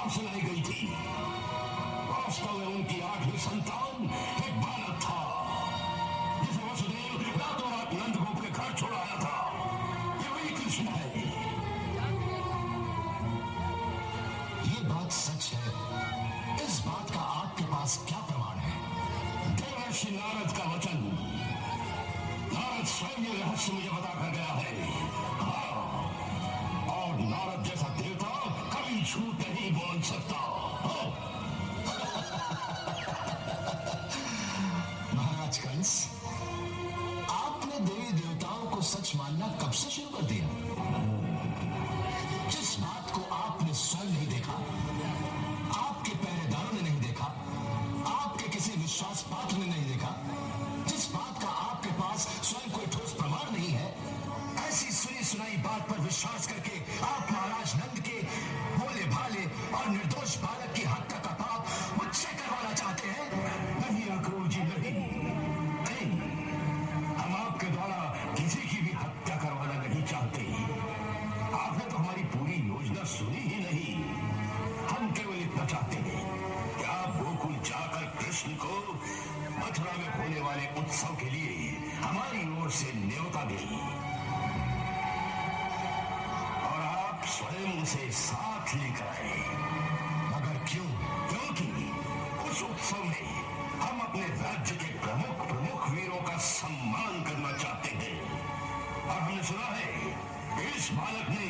कहां से लाई गई थी? वास्तव में उनकी आठवीं संतान एक बालक था जिसे वसुदेव रातों रात नंदगोप के घर छोड़ आया था। ये वही कृष्ण है। ये बात सच है। इस बात का आपके पास क्या प्रमाण है? देवर्षि नारद का वचन। नारद स्वयं ये रहस्य मुझे बता कर गया है। हाँ, और नारद जैसा देवता कभी झूठ नहीं बोल सकता। महाराज कंस, आपने देवी देवताओं को सच मानना कब से शुरू कर दिया? जिस बात को आपने स्वयं नहीं देखा, आपके पहरेदारों ने नहीं देखा, आपके किसी विश्वास पात्र ने नहीं देखा, जिस बात का आपके पास स्वयं कोई ठोस प्रमाण नहीं है, ऐसी सुनी सुनाई बात पर विश्वास करके आप महाराज नंद के भोले भाले और निर्दोष बालक की हत्या का पाप मुझसे करवाना चाहते हैं? नहीं अक्रूर जी, नहीं। हम आपके द्वारा किसी की भी हत्या करवाना नहीं चाहते। आपने तो हमारी पूरी योजना सुनी ही नहीं। हम केवल इतना चाहते हैं कि आप गोकुल जाकर कृष्ण को मथुरा में होने वाले उत्सव के लिए हमारी ओर से न्योता दें और आप स्वयं उसे साथ लेकर आए। मगर क्यों? क्योंकि उस उत्सव में हम अपने राज्य के प्रमुख प्रमुख वीरों का सम्मान करना चाहते हैं। और हमने सुना है कि इस बालक ने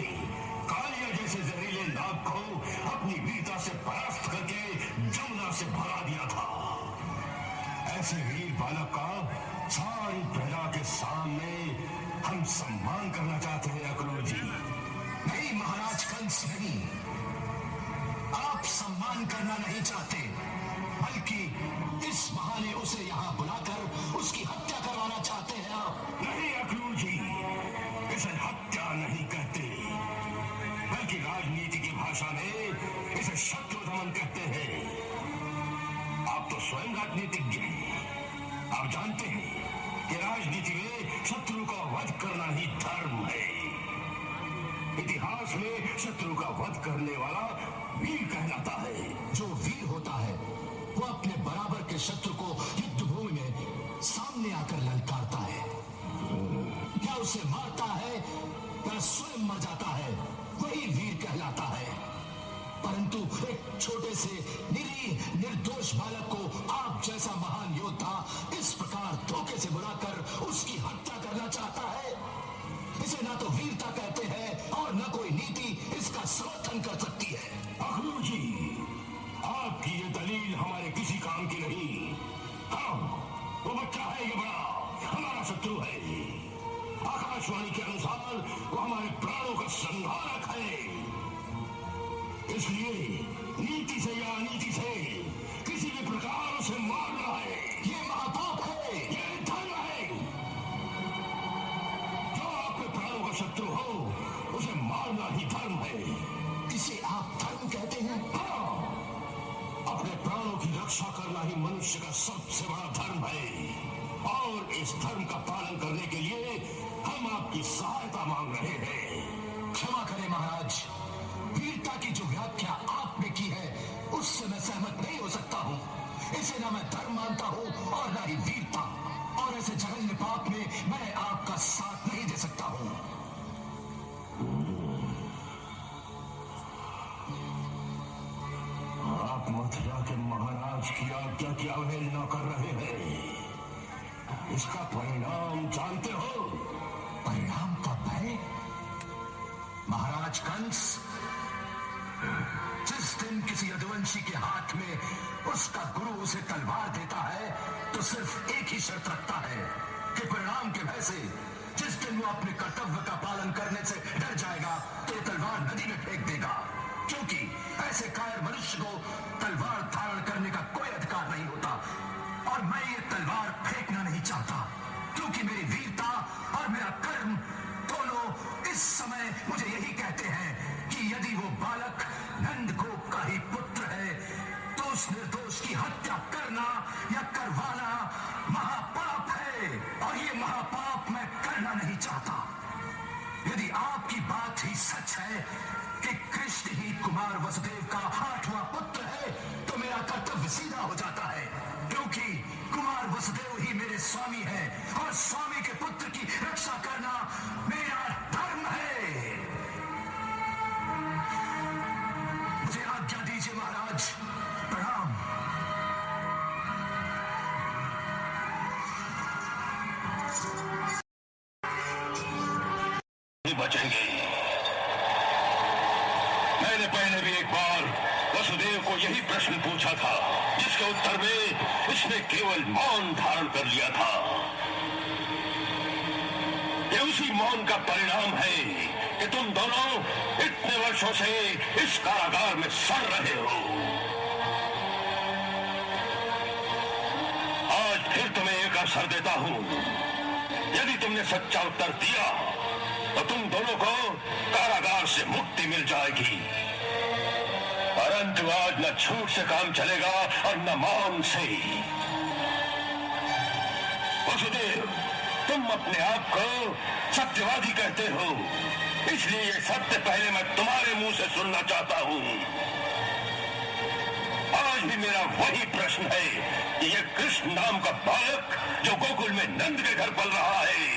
कालिया जैसे जहरीले नाग को अपनी वीरता से परास्त करके जमुना से भगा दिया था। ऐसे वीर बालक का सारी प्रजा के सामने हम सम्मान करना चाहते हैं अक्रूर जी। नहीं महाराज कंस, नहीं। आप सम्मान करना नहीं चाहते, बल्कि इस बहाने उसे यहां बुलाकर उसकी हत्या करवाना चाहते हैं आप। नहीं अक्रूर जी, इसे हत्या नहीं कहते, बल्कि राजनीति की भाषा में इसे शत्रु दमन कहते हैं। आप तो स्वयं राजनीतिज्ञ हैं। आप जानते हैं कि राजनीति में शत्रु का वध करना ही धर्म है। इतिहास में शत्रु का वध करने वाला वीर कहलाता है। जो वीर होता है वो अपने बराबर के शत्रु को युद्ध भूमि में सामने आकर ललकारता है, या उसे मारता है या स्वयं मर जाता है, वही वीर कहलाता है। परंतु एक छोटे से निरीह निर्दोष बालक को आप जैसा महान योद्धा इस प्रकार धोखे से बुलाकर उसकी हत्या करना चाहता है। इसे ना तो वीरता कहते हैं और न कोई नीति इसका समर्थन कर सकती है। अक्रूर जी, आपकी ये दलील हमारे किसी काम की नहीं। हाँ, वो बच्चा है ये बड़ा, हमारा शत्रु है। आकाशवाणी के अनुसार वो हमारे प्राणों का संहारक है। इसलिए नीति से या अनीति से किसी भी प्रकार उसे मारना है। ये महापाप है, ये धर्म है। जो आपके प्राणों का शत्रु हो उसे मारना ही धर्म है। इसे आप धर्म कहते हैं? हाँ, अपने प्राणों की रक्षा करना ही मनुष्य का सबसे बड़ा धर्म है। और इस धर्म का पालन करने के लिए हम आपकी सहायता मांग रहे हैं। क्षमा करें महाराज, वीरता की जो व्याख्या आपने की है उससे मैं सहमत नहीं हो सकता हूँ। इसे ना मैं धर्म मानता हूँ और ना ही वीरता, और ऐसे जघन्य पाप में मैं आपका साथ नहीं दे सकता हूँ। आप मथुरा के महाराज की आज्ञा की अवहेलना कर रहे हैं। इसका परिणाम जानते हो? परिणाम का भय? महाराज कंस, जिस दिन किसी यदुवंशी के हाथ में उसका गुरु उसे तलवार देता है तो सिर्फ एक ही शर्त रखता है कि परिणाम के भय से जिस दिन वो अपने कर्तव्य का पालन करने से डर जाएगा तो तलवार नदी में फेंक देगा, क्योंकि ऐसे कायर मनुष्य को तलवार धारण करने का कोई अधिकार नहीं होता। और मैं ये तलवार फेंकना नहीं चाहता, क्योंकि मेरी वीरता और मेरा कर्म दोनों इस समय मुझे यही कहते हैं कि यदि वो बालक नंदगोप का ही पुत्र है तो उस निर्दोष की हत्या करना या करवाना महापाप है, और ये महापाप मैं करना नहीं चाहता। यदि आपकी बात ही सच है कि कृष्ण ही कुमार वसुदेव का 8वां स्वामी है और स्वामी के पुत्र की रक्षा करना मेरा धर्म है। मुझे आज्ञा दीजिए महाराज, प्रणाम। बचेंगे। मैंने पहले भी एक बार वसुदेव को यही प्रश्न पूछा था, जिसके उत्तर में उसने केवल मौन धारण कर लिया था। ये उसी मौन का परिणाम है कि तुम दोनों इतने वर्षों से इस कारागार में सड़ रहे हो। आज फिर तुम्हें एक अवसर देता हूं। यदि तुमने सच्चा उत्तर दिया तो तुम दोनों को कारागार से मुक्ति मिल जाएगी, परंतु आज न झूठ से काम चलेगा और न मौन से। वसुदेव, तुम अपने आप को सत्यवादी कहते हो, इसलिए ये सत्य पहले मैं तुम्हारे मुंह से सुनना चाहता हूं। आज भी मेरा वही प्रश्न है कि ये कृष्ण नाम का बालक जो गोकुल में नंद के घर पल रहा है,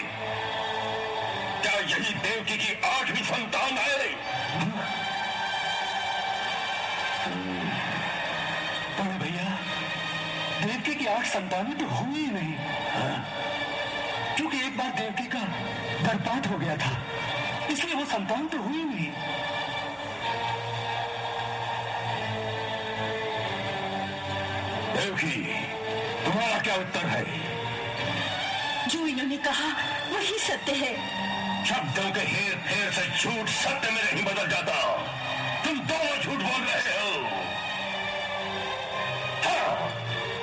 क्या यही देवकी की 8वीं संतान है? बड़े भैया, देवकी की 8 संतानें तो हुई ही नहीं, क्योंकि एक बार देवकी का गर्भपात हो गया था, इसलिए वो संतान तो हुई नहीं। देवकी, तुम्हारा क्या उत्तर है? जो इन्होंने कहा वही सत्य है। शब्दों के हेर फेर से झूठ सत्य में नहीं बदल जाता। तुम दोनों झूठ बोल रहे हो। हाँ,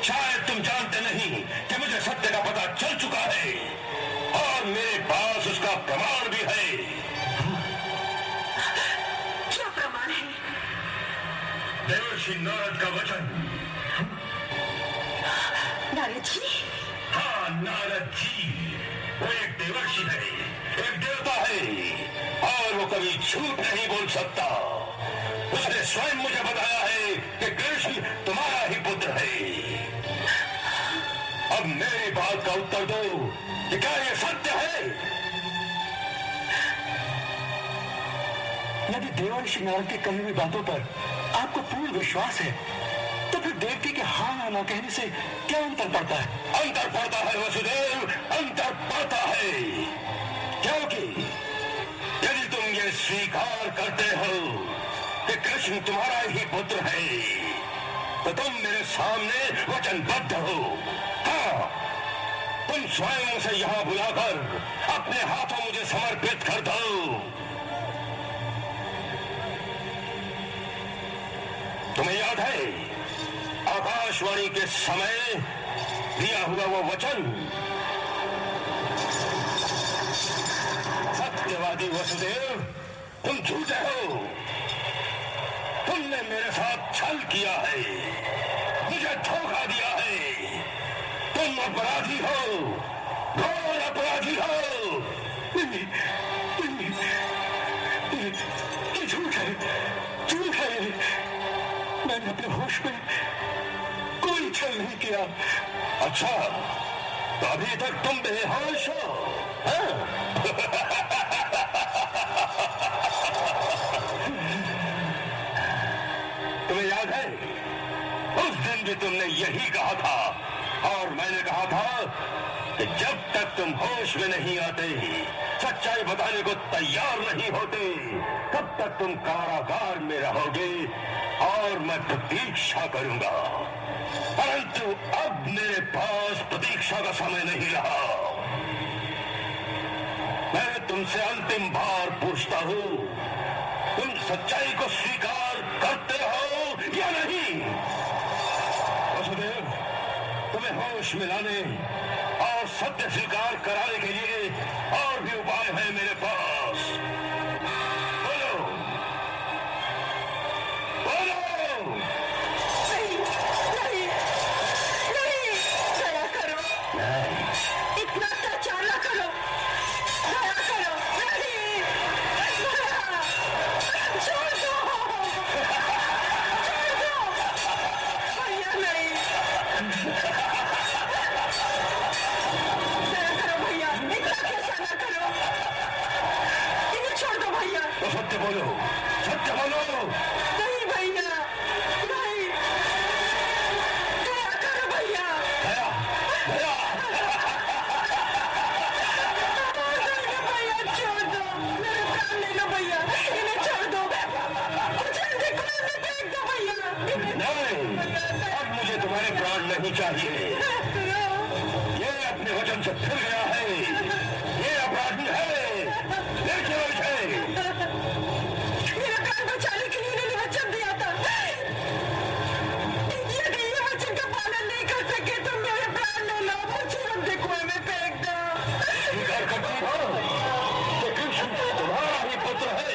शायद तुम जानते नहीं कि मुझे सत्य का पता चल चुका है और मेरे पास उसका प्रमाण भी है। क्या प्रमाण है? देवर्षि नारद का वचन। नारद जी? हाँ, नारद जी। वो एक देवर्षि है, एक देवता है और वो कभी झूठ नहीं बोल सकता। उसने स्वयं मुझे बताया है कि कृष्ण तुम्हारा ही पुत्र है। अब मेरी बात का उत्तर दो कि क्या ये सत्य है? यदि देवर्षि नारद की कही हुई बातों पर आपको पूर्ण विश्वास है, तो फिर देवकी के हाँ ना कहने से क्या अंतर पड़ता है? अंतर पड़ता है वसुदेव, अंतर पड़ता है, क्योंकि यदि तुम ये स्वीकार करते हो कि कृष्ण तुम्हारा ही पुत्र है, तो तुम मेरे सामने वचनबद्ध हो। हाँ, तुम स्वयं उसे यहां बुलाकर अपने हाथों मुझे समर्पित कर दो। तुम्हें याद है आकाशवाणी के समय दिया हुआ वो वचन? सत्यवादी वसुदेव, तुम झूठे हो। तुमने मेरे साथ छल किया है, मुझे धोखा दिया है। तुम अपराधी हो, घोर अपराधी हो। ये झूठ है, झूठ है। मैंने अपने होश में कोई छल नहीं किया। अच्छा, तो अभी तक तुम बेहोश हो? तुम्हें याद है उस दिन भी तुमने यही कहा था और मैंने कहा था कि जब तक तुम होश में नहीं आते, सच्चाई बताने को तैयार नहीं होते, तब तक तुम कारागार में रहोगे और मैं प्रतीक्षा करूंगा। परंतु अब मेरे पास प्रतीक्षा का समय नहीं रहा। मैं तुमसे अंतिम बार पूछता हूं, तुम सच्चाई को स्वीकार करते हो या नहीं? वसुदेव, तुम्हें होश में लाने और सत्य स्वीकार कराने के लिए और भी उपाय है मेरे पास। बोलो, बोलो। नहीं, नहीं, नहीं, दया करो। इतना अत्याचार न करो, दया करो। नहीं, दया, छोड़ दो, छोड़ दो। भैया नहीं। नहीं चाहिए। ये अपने वचन से फिर गया है, ये अपराधी है, ले चलो इसे। मेरा प्राण बचाने के लिए इन्होंने वचन दिया था, यदि ये वचन का पालन नहीं कर सके तो मेरे प्राण ले लो, मुझे अंधे कुएं में फेंक दो। स्वीकार करती हो कि कृष्ण तुम्हारा ही पुत्र है?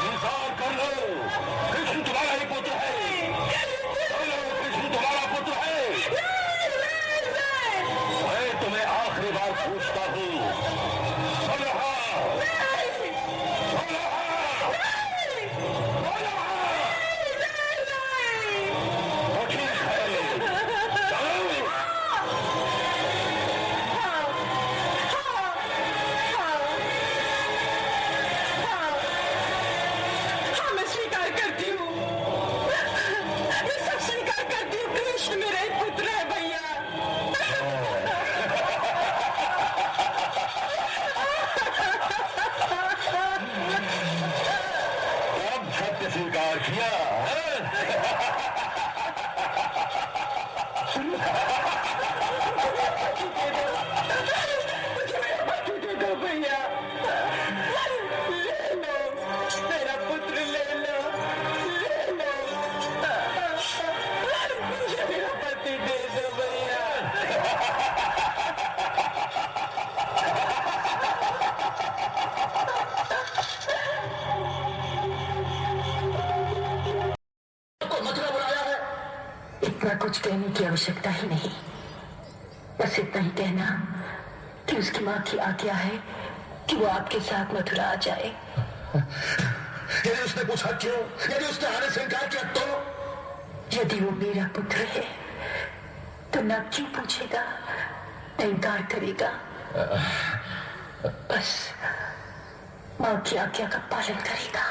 इंकार कर लो, कृष्ण तुम्हारा ही पुत्र है। बोलो, कृष्ण तुम्हारा पुत्र है? मैं तुम्हें आखिरी बार पूछता हूँ, बोलो हाँ, बोलो हाँ, बोलो हाँ। तो ठीक है, चलो। हाँ, मैं स्वीकार करती हूँ, मैं सब स्वीकार करती हूँ, कृष्ण मेरा ही पुत्र है भैया। अब सत्य स्वीकार किया, हाँ? मुझे मेरा पति दे दो भैया, ले लो, मेरा पुत्र ले लो, ले लो, मुझे मेरा पति दे दो भैया। को मथुरा बुलाया है। इतना कुछ कहने की आवश्यकता ही नहीं, बस इतना ही कहना कि उसकी माँ की आज्ञा है कि वो आपके साथ मथुरा आ जाए। यदि उसने पूछा क्यों, यदि उसने आने से इनकार किया तो? यदि वो मेरा पुत्र है तो ना क्यों पूछेगा, न इनकार करेगा, बस माँ की आज्ञा का पालन करेगा।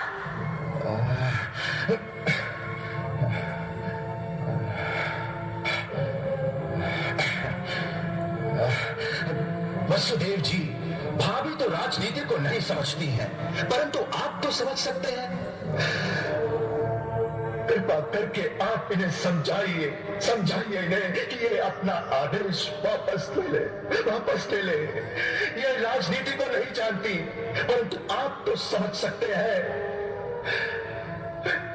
वसुदेव जी, भाभी तो राजनीति को नहीं समझती हैं, परंतु आप तो समझ सकते हैं। कृपा करके आप इन्हें समझाइए इन्हें कि ये अपना आदेश वापस ले ले। ये राजनीति को नहीं जानती, परंतु आप तो समझ सकते हैं।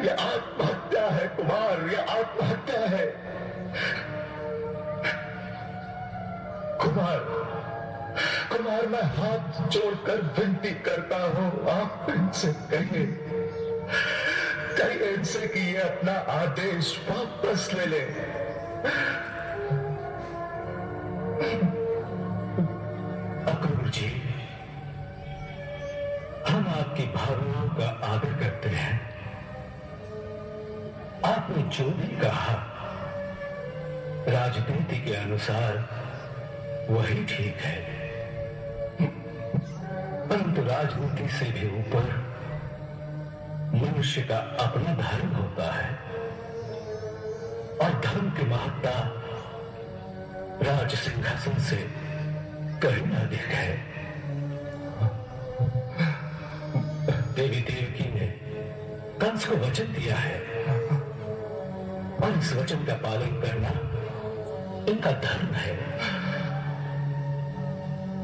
ये आत्महत्या है कुमार, ये आत्महत्या है। कुमार, मैं हाथ जोड़कर विनती करता हूं, आप इनसे कहिए इनसे कि ये अपना आदेश वापस ले ले। अक्रूर जी, हम आपकी भावनाओं का आदर करते हैं। आपने जो भी कहा राजनीति के अनुसार वही ठीक है, परंतु राजनीति से भी ऊपर मनुष्य का अपना धर्म होता है, और धर्म की महत्ता राज सिंहासन से कहीं अधिक है। देवी देवकी ने कंस को वचन दिया है, और इस वचन का पालन करना इनका धर्म है,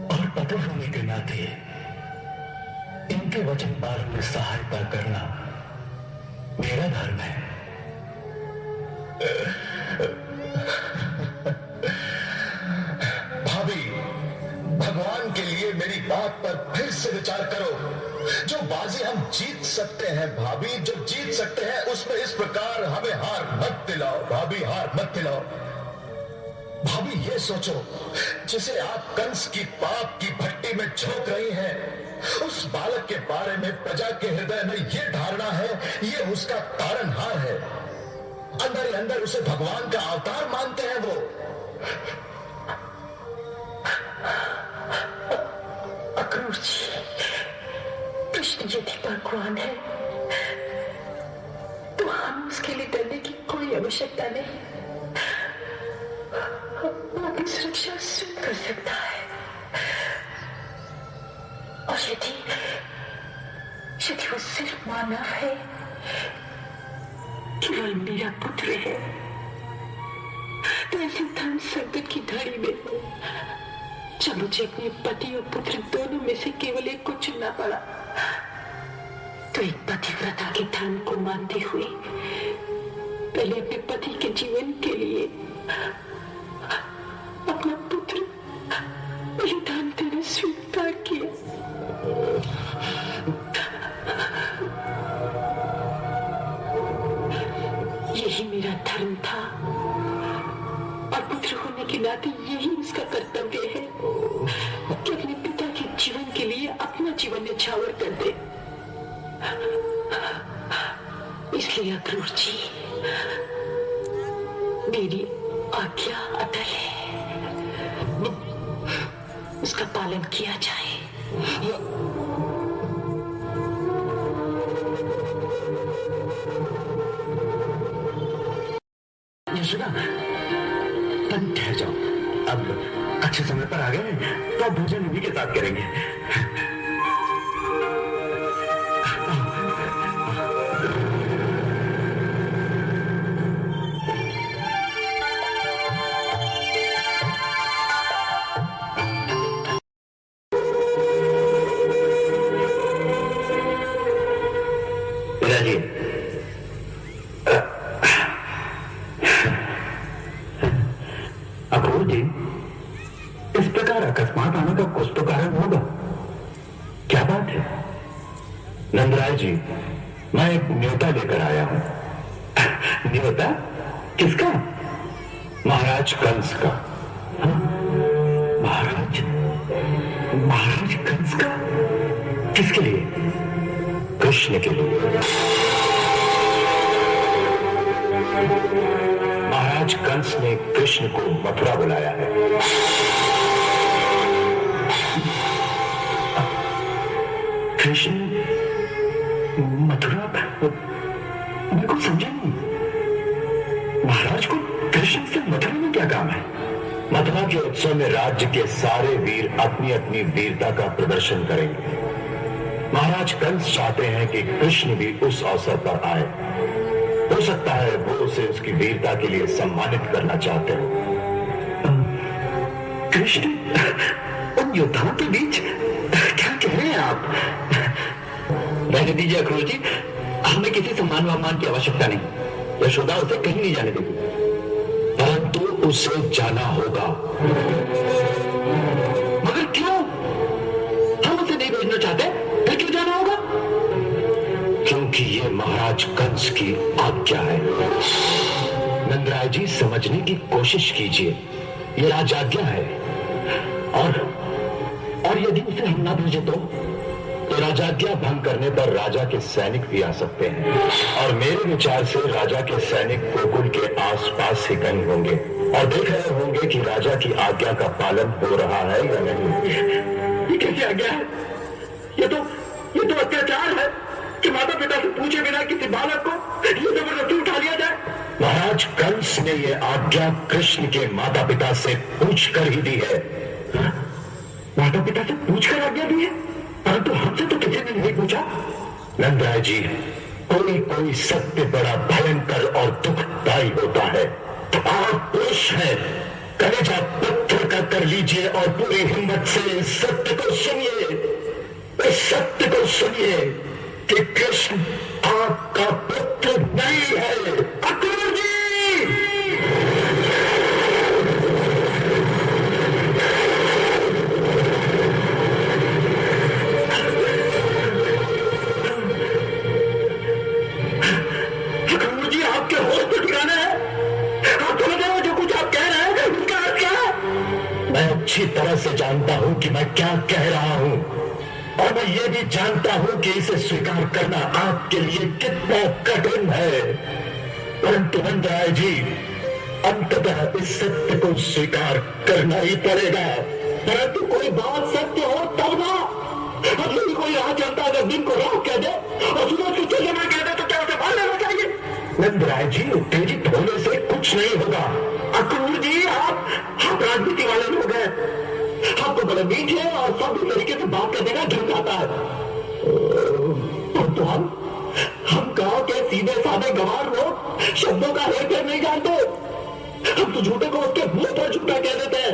और पति होने के नाते इनके वचन पालन में सहायता करना मेरा धर्म है। भाभी, भगवान के लिए मेरी बात पर फिर से विचार करो। जो बाजी हम जीत सकते हैं भाभी, जो जीत सकते हैं, उसमें इस प्रकार हमें हार मत दिलाओ भाभी, हार मत दिलाओ। भाभी ये सोचो, जिसे आप कंस की पाप की भट्टी में झोंक रही हैं, उस बालक के बारे में प्रजा के हृदय में यह धारणा है, ये उसका तारनहार है। अंदर ही अंदर उसे भगवान का अवतार मानते हैं वो। अक्रूर जी, कृष्ण यदि भगवान है तो हम उसके लिए डरने की कोई आवश्यकता नहीं। वो अपनी सुरक्षा स्वयं कर सकता है, और यदि वो सिर्फ मानव है केवल मेरा पुत्र है, तो ऐसे धन संकट की घड़ी में जब मुझे अपने पति और पुत्र दोनों में से केवल एक को चुनना पड़ा, तो एक पतिव्रता के धर्म को मानते हुए पहले अपने पति के जीवन के लिए अपना पुत्र बलिदान देना स्वीकार किया। यही मेरा धर्म था और पुत्र होने के नाते यही उसका कर्तव्य है कि अपने पिता के जीवन के लिए अपना जीवन न्यौछावर कर दे। इसलिए अक्रूर जी, मेरी आज्ञा अटल है, उसका पालन किया जाए। यशोदा, तुम ठहर जाओ, अब अच्छे समय पर आ गए हैं, तो भोजन उन्हीं के साथ करेंगे। पिताजी, अक्रूर जी, इस प्रकार अकस्मात आने का कुछ तो कारण होगा। क्या बात है? नंदराय जी, मैं एक न्योता लेकर आया हूं। न्योता? किसका? महाराज कंस का। हाँ? महाराज कंस का? किसके लिए? कृष्ण के लिए। महाराज कंस ने कृष्ण को मथुरा बुलाया है। कृष्ण मथुरा? मेरे को समझा नहीं। महाराज को कृष्ण से मथुरा में क्या काम है? मथुरा के उत्सव में राज्य के सारे वीर अपनी अपनी वीरता का प्रदर्शन करेंगे। महाराज कंस चाहते हैं कि कृष्ण भी उस अवसर पर आए। हो सकता है वो उसे उसकी वीरता के लिए सम्मानित करना चाहते हो। कृष्ण उन योद्धाओं के बीच? क्या कह रहे हैं आप? रहने दीजिए अक्रूर जी, हमें किसी सम्मान वम्मान की आवश्यकता नहीं। यशोदा उसे कहीं नहीं जाने देगी। परंतु उसे जाना होगा। मगर क्यों? हम उसे नहीं भेजना चाहते, फिर क्यों जाना होगा? क्योंकि ये महाराज कंस की आज्ञा है। नंदराय जी, समझने की कोशिश कीजिए, ये राजाज्ञा है। और यदि उसे हम ना भेजे तो राजाज्ञा भंग करने पर राजा के सैनिक भी आ सकते हैं। और मेरे विचार से राजा के सैनिक गोकुल के आसपास ही कहीं होंगे और देख रहे होंगे कि राजा की आज्ञा का पालन हो रहा है या नहीं। ये कैसी आज्ञा है? ये तो अत्याचार है कि माता पिता से पूछे बिना किसी बालक को ये जबरदस्ती उठा लिया जाए। महाराज कंस ने ये आज्ञा कृष्ण के माता पिता से पूछ कर ही दी है। माता पिता से पूछकर आज्ञा दी है, परंतु हमसे तो किसी ने नहीं पूछा। नंदराय जी, कोई सत्य बड़ा भयंकर और दुखदायी होता है। आप पुरुष हैं, कलेजा पत्थर कर लीजिए और पूरी हिम्मत से सत्य को सुनिए। इस सत्य को सुनिए कि कृष्ण आपका पुत्र नहीं है। अक्रूर जी! अक्रूर जी, आपके होश तो ठिकाना है? आप समझ रहे हो जो कुछ आप कह रहे हैं उसका अर्थ क्या है? मैं अच्छी तरह से जानता हूं कि मैं क्या कह रहा हूं, और मैं ये भी जानता हूं कि इसे स्वीकार करना आपके लिए कितना कठिन है। परंतु नंदराय जी, अंततः इस सत्य को स्वीकार करना ही पड़ेगा। परंतु कोई बात सत्य हो तब ना। अब यदि कोई राह चलता अगर दिन को राह कह दे और सुबह को चलना कह दे तो क्या उसे मार लेना चाहिए? नंदराय जी, उत्तेजित होने से कुछ नहीं होगा। अक्रूर जी, आप राजनीति वाले लोग हैं। आपको बड़े मीठे और सभ्य तरीके से बात करने का ढंग आता है। तो हम गांव के सीधे साधे गंवार लोग शब्दों का हेर नहीं जानते। हम तो झूठे को उसके मुंह पर झूठा कह देते हैं।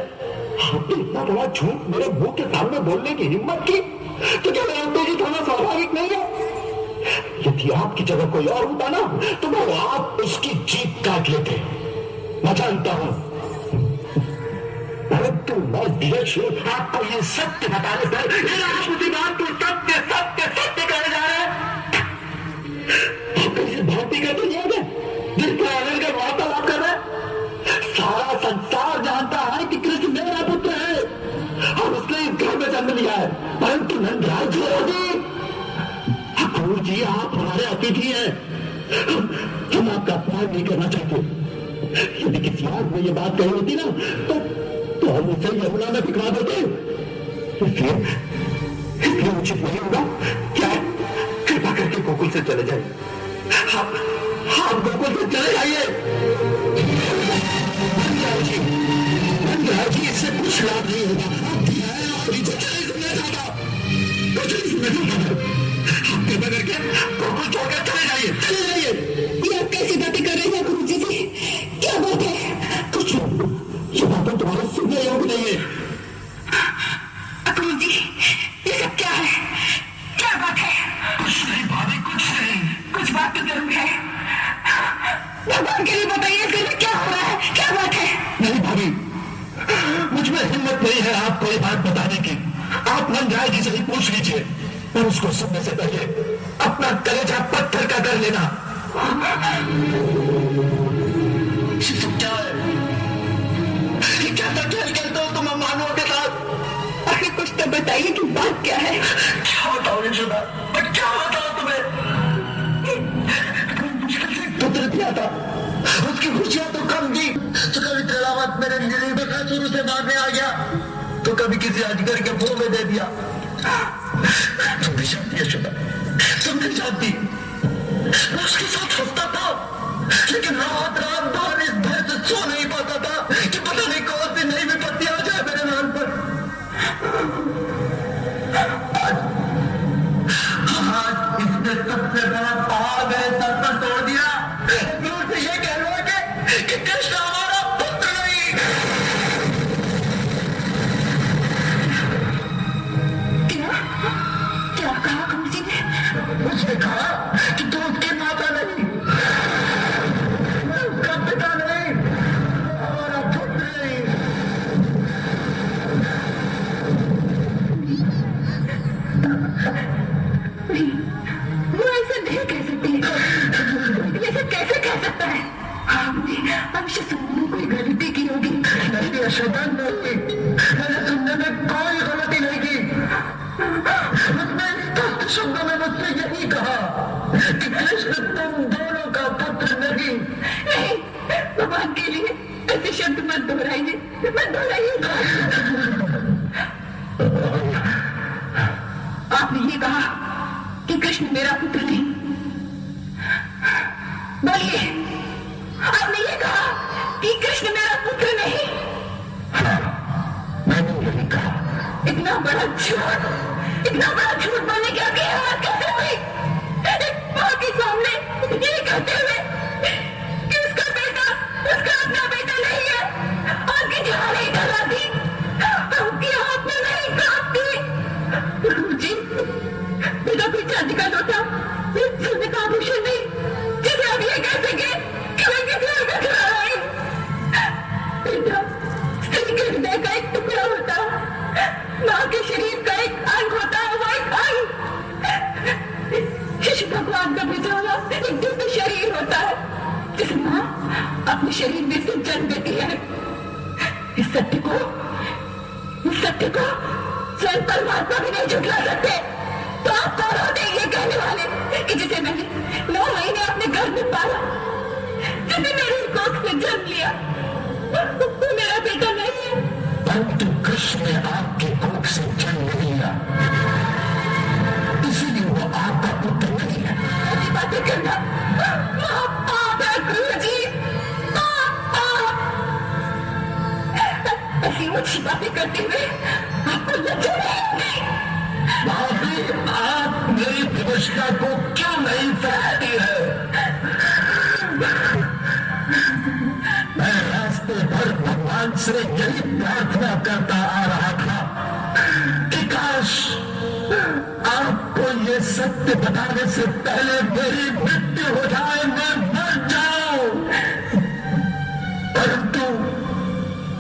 आपने इतना बड़ा झूठ मेरे मुंह के सामने बोलने की हिम्मत की, तो क्या मेरा उत्तेजित होना स्वाभाविक नहीं है? यदि आपकी जगह कोई और होता ना, तो वो आप उसकी जीभ काट लेते। मैं जानता हूं, परंतु मैं धीरज आपको ये सत्य बताने पर आप उसी बात को सत्य सत्य सत्य कहने जा रहे हैं। आपको इस भारती का तो याद है जिसका आनंद का वार्तालाप कर रहे हैं? सारा संसार जानता है कि कृष्ण मेरा पुत्र है और उसने इस घर में जन्म लिया है, परंतु नंदराज जी अक्रूर जी, आप हमारे अतिथि हैं। हम आपका अपमान नहीं करना चाहते। यदि किसी और में ये बात कही होती ना, तो हम उसे यमुना में फिकरा देते। इसलिए उचित नहीं होगा क्या? कृपा करके गोकुल से चले जाइए। आप गोकुल से चले जाइए। नंदराज जी, इससे कुछ लाभ नहीं होगा। आप कृपा करके गोकुल छोड़कर चले जाइए, चले जाइए। ये आप कैसी बातें कर रहे हैं गुरुजी जी? क्या बात है? कुछ ये बातें तुम्हारे सुनने योग्य नहीं है। गुरुजी, ये सब क्या है? क्या बात है? कुछ नहीं भाभी, कुछ नहीं। कुछ बात तो जरूर है। भगवान के लिए बताइए कि क्या हो रहा है? क्या बात है? नहीं भाभी, मुझ में हिम्मत नहीं है आपको ये बात बताने की। आप नंदराय जी से ही पूछ लीजिए, और उसको सुनने से पहले अपना कलेजा पत्थर का कर लेना। क्या है? क्या खेल खेलते हो तुम अम्मानों के साथ? आखिर कुछ तो बताइए कि बात क्या है? क्या बताओ यशोदा, मैं क्या बताऊं तुम्हें? मुश्किल से पुत्र दिया था, उसकी खुशियां तो कम दी। तो कभी तेलावत मेरे गिरी बकासुर से मारने आ गया, तो कभी किसी अजगर के मुंह में दे दिया। तुम नहीं जानती यशोदा, तुम नहीं जानती। मैं उसके साथ हंसता था, लेकिन रात रात भर इस भय से सो नहीं पाता था कि पता नहीं कौन सी नई विपत्ति आ जाए मेरे नाम पर। आज इसने सबसे बड़ा पहाड़ मेरे सर पर तोड़ दिया। दूर से ये कह रहा है कि कृष्ण हमारा पुत्र नहीं। क्या कहा गुरुजी ने? उसने कहा कि तू उसकी माता नहीं, उसका पिता नहीं, हमारा पुत्र नहीं। वो ऐसा नहीं कह सकती। ये सब कैसे कह सकता है? आपने अवश्य सुनने में कोई गलती की होगी। नहीं यशोदा, नहीं, मैंने सुनने में कोई गलती नहीं की। उसने स्पष्ट शब्दों में मुझसे यही कहा कि कृष्ण तुम दोनों का पुत्र नहीं। नहीं, भगवान के लिए ऐसे शब्द मत दोहराइए, मत दोहराइए। आपने ये कहा कि कृष्ण मेरा पुत्र नहीं। बोलिए, आपने ये कहा कि कृष्ण मेरा पुत्र नहीं। हाँ, मैंने यही कहा। इतना बड़ा झूठ बोलने की आपकी हिम्मत कैसे हुई? एक मां के सामने ये कहते हुए कि उसका अपना बेटा नहीं है, आपकी जान नहीं डराती, आपकी हाथ में नहीं कांपती। गुरुजी, बेटा कोई चांदी का लोटा, सोने का आभूषण नहीं, जिसे आप ये कह सके कि मैं किसी और का चुरा रही। बेटा स्त्री के हृदय का एक टुकड़ा होता है, मां के शरीर का एक अंग होता है, वो एक अंग। शिशु भगवान का भेजा हुआ एक दिव्य शरीर होता है, जिसे मां अपने शरीर में से जन्म देती है। इस सत्य को स्वयं परमात्मा भी नहीं झुठला सकते। तो आप कौन होते ये कहने वाले कि जिसे मैंने 9 महीने अपने घर में पाला, जिसे मेरी कोख में जन्म लिया, वो मेरा बेटा नहीं है? परंतु कृष्ण ने आपके कोख से जन्म नहीं लिया, इसीलिए वो आपका पुत्र नहीं है। ऐसी बातें करना आप है गुरुजी, ऐसी ऊंची बातें करते हुए आपको लज्जा नहीं होती? भाभी, आप मेरी विवशता को क्यों नहीं समझती है? साल से यही प्रार्थना करता आ रहा था कि काश आपको ये सत्य बताने से पहले मेरी मृत्यु हो जाए, मैं मर जाऊं। परंतु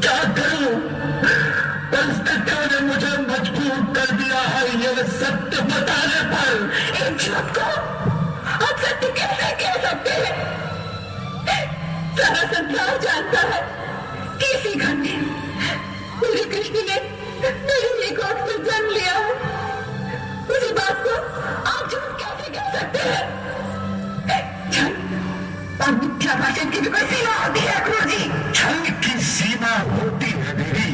क्या करूं, परिस्थितियों ने मुझे मजबूर कर दिया है ये सत्य बताने पर। इन झूठ को आप सत्य कैसे कह सकते हैं? सारा संसार जानता है कि इसी घर में मेरे कृष्ण ने मेरी एक औरत से जन्म लिया है। उसी बात को आप झूठ कैसे कह सकते हैं? छल और मिथ्या भाषण की भी कोई सीमा होती है गुरु जी। छल की सीमा होती है मेरी,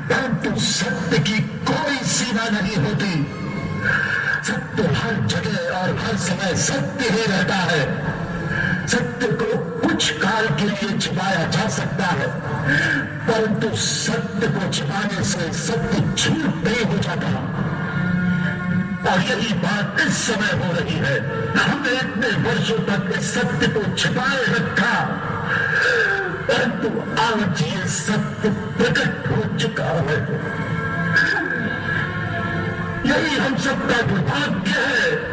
परंतु सत्य की कोई सीमा नहीं होती। सत्य हर जगह और हर समय सत्य ही रहता है। सत्य को कुछ काल के लिए छिपाया जा सकता है, परंतु सत्य को छिपाने से सत्य झूठ नहीं हो जाता। और यही बात इस समय हो रही है। हमने इतने वर्षों तक इस सत्य को छिपाए रखा, परंतु आज ये सत्य प्रकट हो चुका है। यही हम सबका दुर्भाग्य है।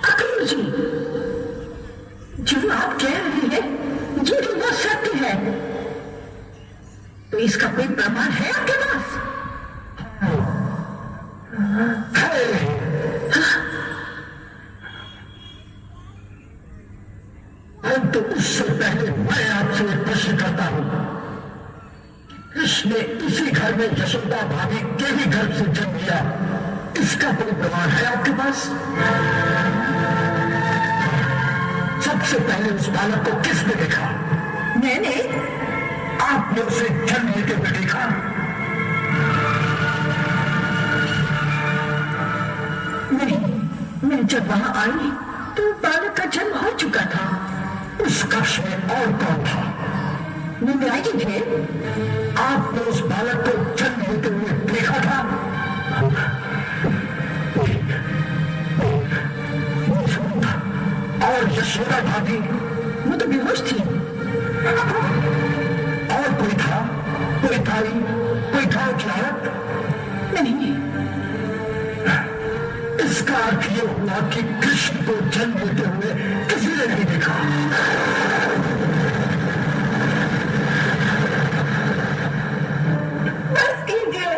अकबर जी, जो आप कह रहे हैं जो वो सत्य है, तो इसका कोई प्रमाण है आपके पास? परंतु उससे पहले मैं आपसे एक प्रश्न करता हूं। कृष्ण ने इसी घर में यशोदा भाभी के ही गर्भ से जन्म लिया, इसका कोई प्रमाण है आपके पास? सबसे पहले उस बालक को किसने देखा? मैंने। आपने उसे जन्म लेते हुए देखा? नहीं, मैं जब वहां आई तो बालक का जन्म हो चुका था। उस कक्ष में और कौन था? नंदराज थे। आपने उस बालक को जन्म लेते हुए देखा था? और यशोदा भाभी? वो तो बेहोश थी। और कोई था? कोई थाई, कोई गांव की औरत? नहीं। इसका अर्थ यह हुआ कि कृष्ण को जन्म लेते हुए किसी ने नहीं देखा। बस कीजिए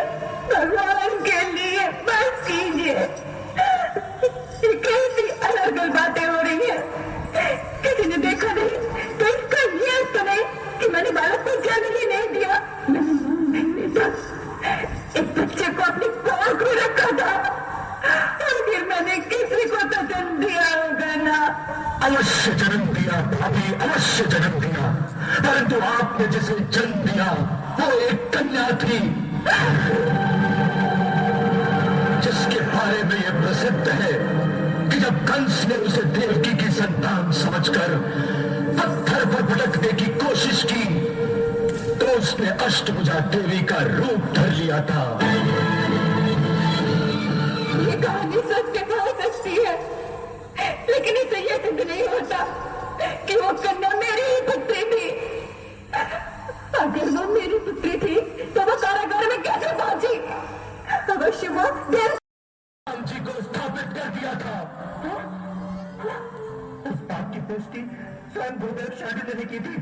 भगवान के लिए, बस कीजिए। ये कैसी अलग बातें हो रही है। किसी ने देखा नहीं तो इसका ये अर्थ नहीं कि मैंने बालक को जन्म ही नहीं दिया। मैंने जन्म नहीं दिया, एक बच्चे को अपनी कोख में रखा था और फिर मैंने किसी को तो जन्म दिया होगा ना। अवश्य जन्म दिया भाभी, अवश्य जन्म दिया, परंतु आपने जिसे जन्म दिया वो एक कन्या थी, जिसके बारे में यह प्रसिद्ध है कि जब कंस ने उसे देवकी की संतान समझकर पत्थर पर पटकने की कोशिश की तो उसने अष्टभुजा देवी का रूप धर लिया था। ये कहानी सत्य हो सकती है, लेकिन इसे यह सिद्ध नहीं होता कि वो कन्या मेरी ही पुत्री थी। अगर वो मेरी पुत्री थी तो वो कारागार में कैसे पहुंची? अवश्य वो देव राम जी को स्थापित कर दिया था। उस बात की पुष्टि स्वयं भूदेव शादी ने की थी।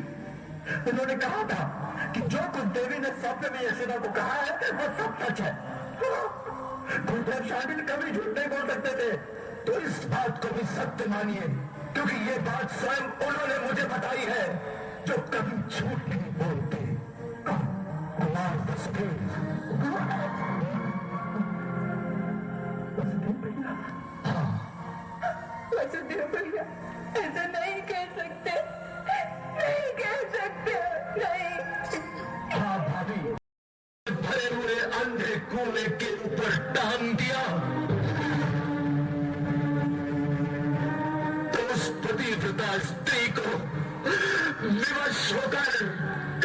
उन्होंने कहा था कि जो कुछ देवी ने स्वप्न में यशोदा को कहा है वो सब सच है। भूदेव शादी कभी झूठ नहीं बोल सकते थे, तो इस बात को भी सत्य मानिए, क्योंकि ये बात स्वयं उन्होंने मुझे बताई है, जो कभी झूठ नहीं बोलते। कुमार वसुदेव भैया ऐसा नहीं कह सकते, नहीं कह सकते, नहीं। हाँ भाभी, भरे हुए अंधे कुएं के ऊपर टांग दिया तो उस पतिव्रता स्त्री को विवश होकर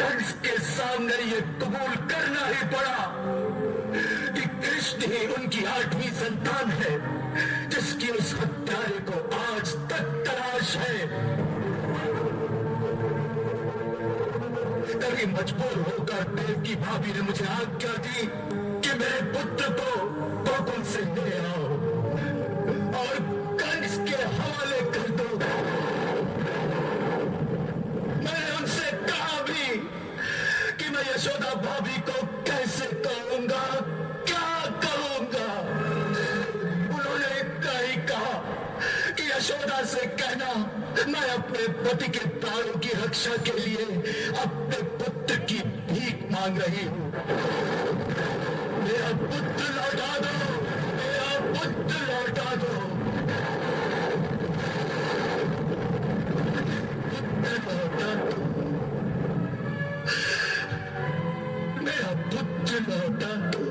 कंस के सामने ये कबूल करना ही पड़ा कि कृष्ण ही उनकी 8वीं संतान है, जिसकी उस हत्यारे को मजबूर होकर देवकी भाभी ने मुझे आज्ञा दी कि मेरे पुत्र को गोकुल से ले आओ और कंस के हवाले कर दो। मैंने उनसे कहा भी कि मैं यशोदा भाभी को कैसे कहूंगा, क्या कहूंगा। उन्होंने इतना ही कहा कि यशोदा से कहना मैं अपने पति के प्राणों की रक्षा के लिए अपने पुत्र की भीख मांग रही हूं। मेरा पुत्र लौटा दो, मेरा पुत्र लौटा दो, पुत्र लौटा दो, मेरा पुत्र लौटा दो।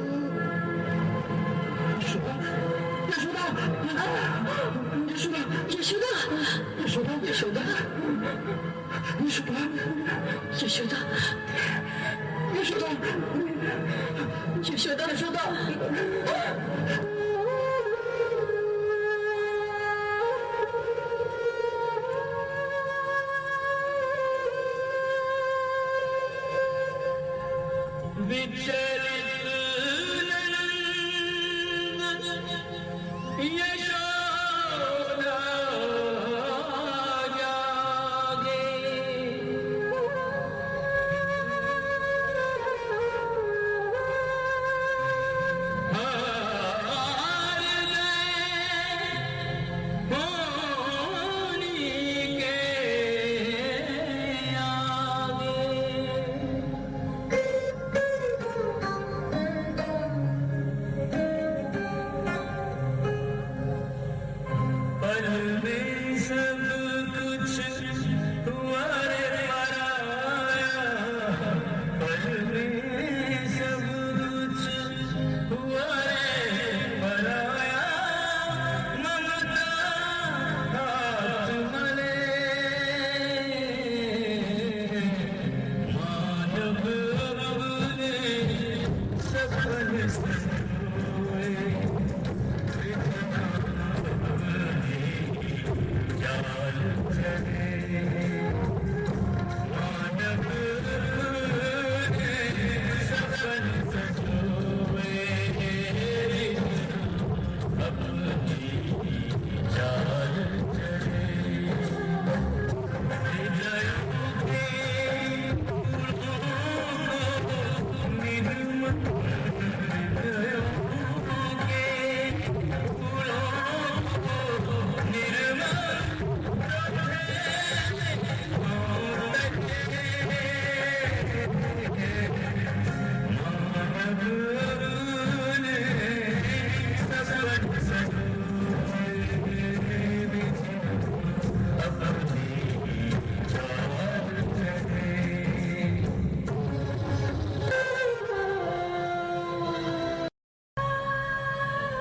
यशोदा यशोदा यशोदा यशोदा यशोदा यशोदा यशोदा यशोदा यशोदा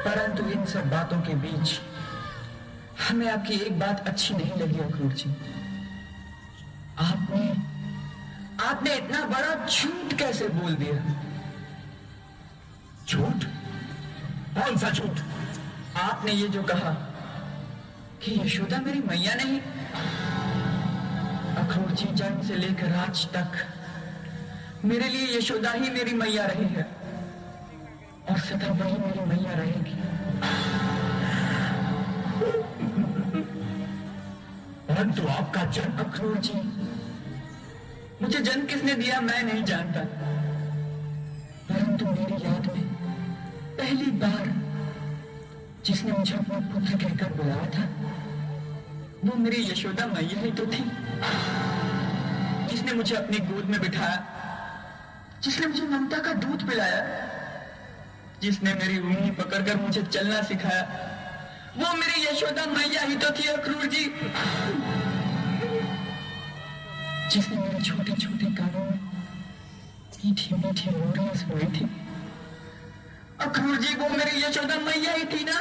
परंतु इन सब बातों के बीच हमें आपकी एक बात अच्छी नहीं लगी अक्रूर जी। आपने इतना बड़ा झूठ कैसे बोल दिया? झूठ? कौन सा झूठ? आपने ये जो कहा कि यशोदा मेरी मैया नहीं। अक्रूर जी, जन्म से लेकर आज तक मेरे लिए यशोदा ही मेरी मैया रही है और सदा वही मेरी मैया रहेगी। परंतु आपका जन्म। अक्रूर जी, मुझे जन्म किसने दिया मैं नहीं जानता, परंतु मेरी याद में पहली बार जिसने मुझे अपना पुत्र कहकर बुलाया था वो मेरी यशोदा मैया ही तो थी, जिसने मुझे अपनी गोद में बिठाया, जिसने मुझे ममता का दूध पिलाया, जिसने मेरी उंगली पकड़कर मुझे चलना सिखाया, वो मेरी यशोदा मैया ही तो थी अक्रूर जी। जिसने मेरे छोटे छोटे कानों में मीठी मीठी रोटियां सुनाई थी, अक्रूर जी वो मेरी यशोदा मैया ही थी ना।